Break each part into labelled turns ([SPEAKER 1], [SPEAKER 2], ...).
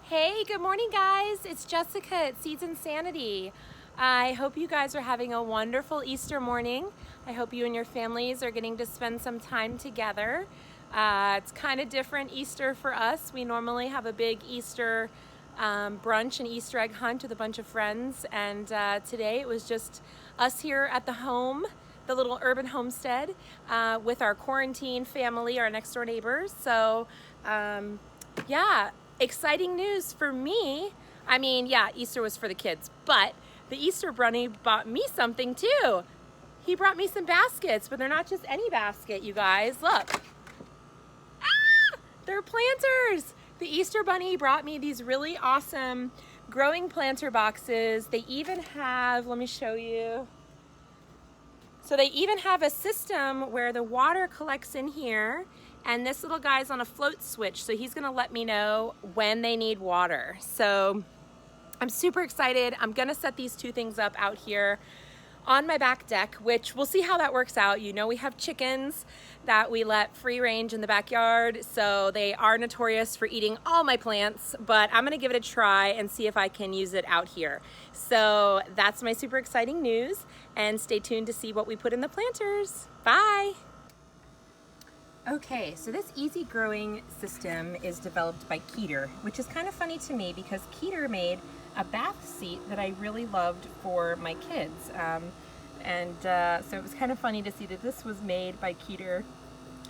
[SPEAKER 1] Hey, good morning guys. It's Jessica at Seeds Insanity. I hope you guys are having a wonderful Easter morning. I hope you and your families are getting to spend some time together. It's kind of different Easter for us. We normally have a big Easter brunch and Easter egg hunt with a bunch of friends, and today it was just us here at the home, the little urban homestead, with our quarantine family, our next door neighbors. So yeah, exciting news for me. I mean, yeah, Easter was for the kids, but the Easter Bunny bought me something too. He brought me some baskets, but they're not just any basket, you guys. Look. Ah, they're planters. The Easter Bunny brought me these really awesome growing planter boxes. They even have, let me show you. So they even have a system where the water collects in here, and this little guy's on a float switch, so he's gonna let me know when they need water. So I'm super excited. I'm gonna set these two things up out here on my back deck, which we'll see how that works out. You know, we have chickens that we let free range in the backyard, so they are notorious for eating all my plants, but I'm gonna give it a try and see if I can use it out here. So that's my super exciting news, and stay tuned to see what we put in the planters. Bye. Okay, so this easy growing system is developed by Keeter, which is kind of funny to me because Keeter made a bath seat that I really loved for my kids. So it was kind of funny to see that this was made by Keeter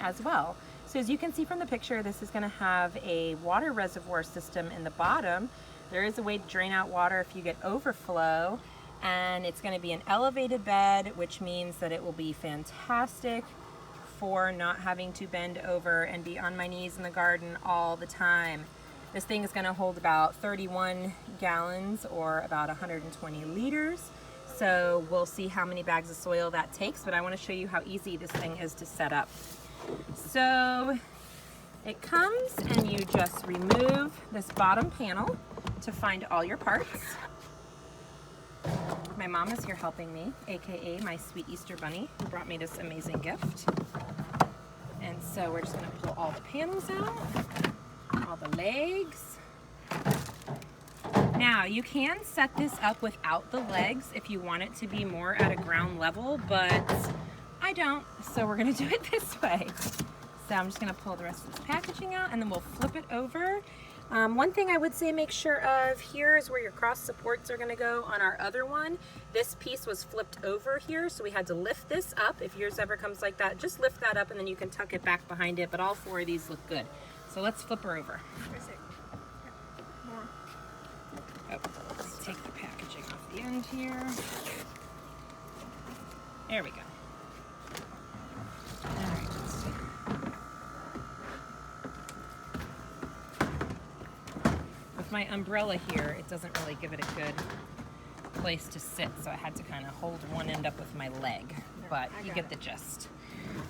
[SPEAKER 1] as well. So as you can see from the picture, this is going to have a water reservoir system in the bottom. There is a way to drain out water if you get overflow, and it's going to be an elevated bed, which means that it will be fantastic for not having to bend over and be on my knees in the garden all the time. This thing is going to hold about 31 gallons or about 120 liters. So we'll see how many bags of soil that takes, but I want to show you how easy this thing is to set up. So it comes and you just remove this bottom panel to find all your parts. My mom is here helping me, aka my sweet Easter Bunny, who brought me this amazing gift. And so we're just going to pull all the panels out, all the legs. Now you can set this up without the legs if you want it to be more at a ground level, but I don't, so we're going to do it this way. So I'm just going to pull the rest of this packaging out, and then we'll flip it over. One thing I would say make sure of here is where your cross supports are going to go on our other one. This piece was flipped over here, so we had to lift this up. If yours ever comes like that, just lift that up and then you can tuck it back behind it, but all four of these look good. So let's flip her over. Oh, let's take the packaging off the end here. There we go. All right, let's see. With my umbrella here, it doesn't really give it a good place to sit, so I had to kind of hold one end up with my leg, but you get the gist.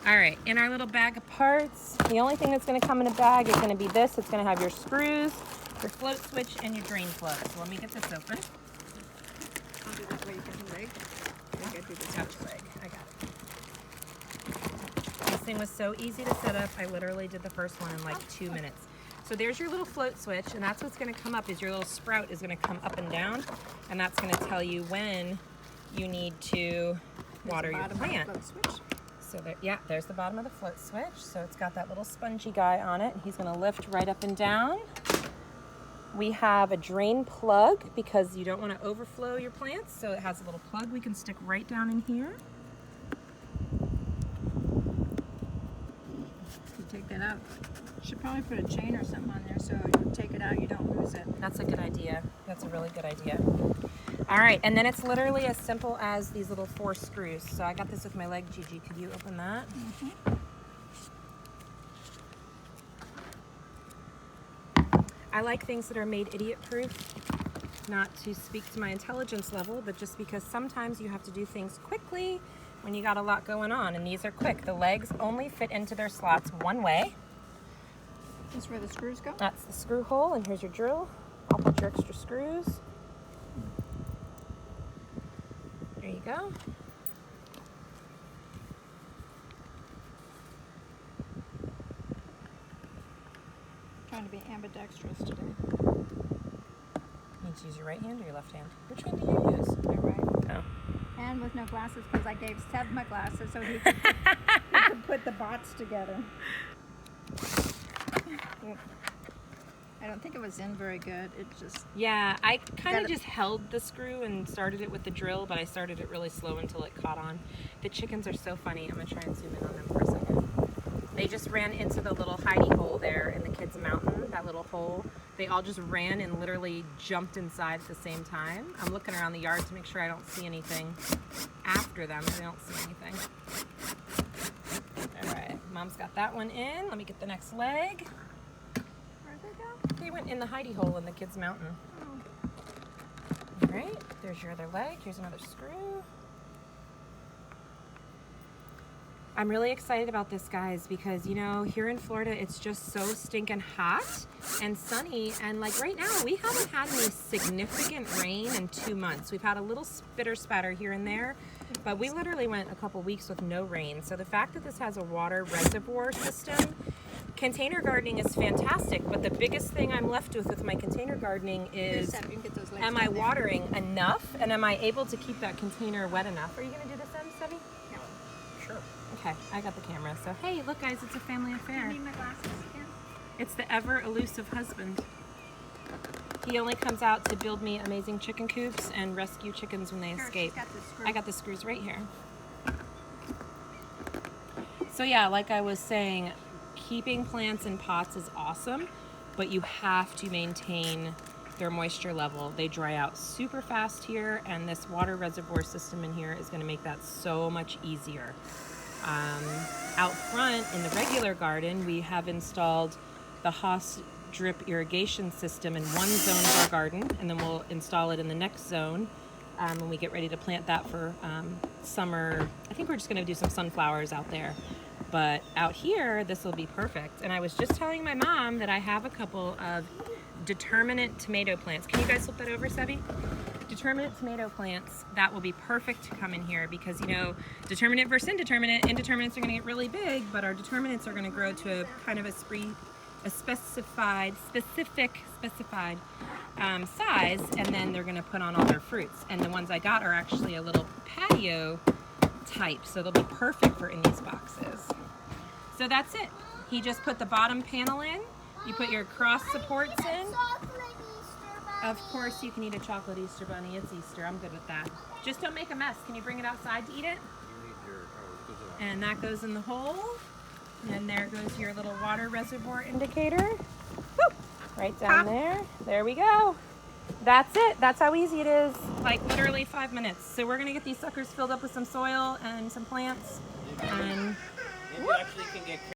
[SPEAKER 1] All right, in our little bag of parts, the only thing that's going to come in a bag is going to be this. It's going to have your screws, your float switch, and your drain plug. So let me get this open.
[SPEAKER 2] I'll do that way you get the leg. I think I do the
[SPEAKER 1] Touch leg. I got it. This thing was so easy to set up. I literally did the first one in like 2 minutes. So there's your little float switch, and that's what's going to come up is your little sprout is going to come up and down, and that's going to tell you when you need to water your plant. So there, yeah, there's the bottom of the float switch. So it's got that little spongy guy on it. He's going to lift right up and down. We have a drain plug because you don't want to overflow your plants, so it has a little plug we can stick right down in here.
[SPEAKER 2] You take that out. Should probably put a chain or something on there so you take it out, you don't lose it.
[SPEAKER 1] That's a good idea. That's a really good idea. All right, and then it's literally as simple as these little 4 screws. So I got this with my leg, Gigi. Could you open that?
[SPEAKER 2] Mm-hmm.
[SPEAKER 1] I like things that are made idiot-proof, not to speak to my intelligence level, but just because sometimes you have to do things quickly when you got a lot going on, and these are quick. The legs only fit into their slots one way.
[SPEAKER 2] This is where the screws go?
[SPEAKER 1] That's the screw hole, and here's your drill. I'll put your extra screws. There you go.
[SPEAKER 2] Trying to be ambidextrous today.
[SPEAKER 1] You need to use your right hand or your left hand? Which one do you use?
[SPEAKER 2] All right.
[SPEAKER 1] Oh.
[SPEAKER 2] And with no glasses because I gave Seb my glasses so he could put the bots together. I don't think it was in very good. It just...
[SPEAKER 1] Yeah, I kind of
[SPEAKER 2] Gotta-
[SPEAKER 1] just held the screw and started it with the drill, but I started it really slow until it caught on. The chickens are so funny. I'm going to try and zoom in on them for a second. They just ran into the little hidey hole there in the kids' mountain, that little hole. They all just ran and literally jumped inside at the same time. I'm looking around the yard to make sure I don't see anything after them. I don't see anything. All right, Mom's got that one in. Let me get the next leg.
[SPEAKER 2] Where'd they go?
[SPEAKER 1] They went in the hidey hole in the kids' mountain.
[SPEAKER 2] Oh.
[SPEAKER 1] All right, there's your other leg. Here's another screw. I'm really excited about this, guys, because, you know, here in Florida, it's just so stinking hot and sunny. And like right now, we haven't had any significant rain in 2 months. We've had a little spitter spatter here and there, but we literally went a couple weeks with no rain. So the fact that this has a water reservoir system, container gardening is fantastic. But the biggest thing I'm left with my container gardening is,
[SPEAKER 2] Seb, you can get those legs
[SPEAKER 1] am I
[SPEAKER 2] down there.
[SPEAKER 1] watering enough? And am I able to keep that container wet enough? Are you gonna do this end, Stevie?
[SPEAKER 2] Yeah.
[SPEAKER 3] Sure.
[SPEAKER 1] Okay, I got the camera. So, hey, look, guys, it's a family
[SPEAKER 2] I
[SPEAKER 1] affair.
[SPEAKER 2] need my glasses again.
[SPEAKER 1] It's the ever elusive husband. He only comes out to build me amazing chicken coops and rescue chickens when they
[SPEAKER 2] Here,
[SPEAKER 1] escape.
[SPEAKER 2] she's got the screw.
[SPEAKER 1] I got the screws right here. So yeah, like I was saying, keeping plants in pots is awesome, but you have to maintain their moisture level. They dry out super fast here, and this water reservoir system in here is going to make that so much easier. Out front in the regular garden, we have installed the Haas drip irrigation system in one zone of our garden, and then we'll install it in the next zone when we get ready to plant that for summer. I think we're just going to do some sunflowers out there. But out here, this will be perfect. And I was just telling my mom that I have a couple of determinate tomato plants. Can you guys flip that over, Sebi? Determinate tomato plants, that will be perfect to come in here because, you know, determinate versus indeterminate. Indeterminates are going to get really big, but our determinates are going to grow to a kind of a specified size, and then they're going to put on all their fruits. And the ones I got are actually a little patio type, so they'll be perfect for in these boxes. So that's it. He just put the bottom panel in. You put your cross supports in. Of course you can eat a chocolate Easter bunny. It's Easter. I'm good with that. Just don't make a mess. Can you bring it outside to eat it? And that goes in the hole. And there goes your little water reservoir indicator. Woo! Right down there. There we go. That's it. That's how easy it is. Like literally 5 minutes. So we're gonna get these suckers filled up with some soil and some plants. And
[SPEAKER 3] You actually can get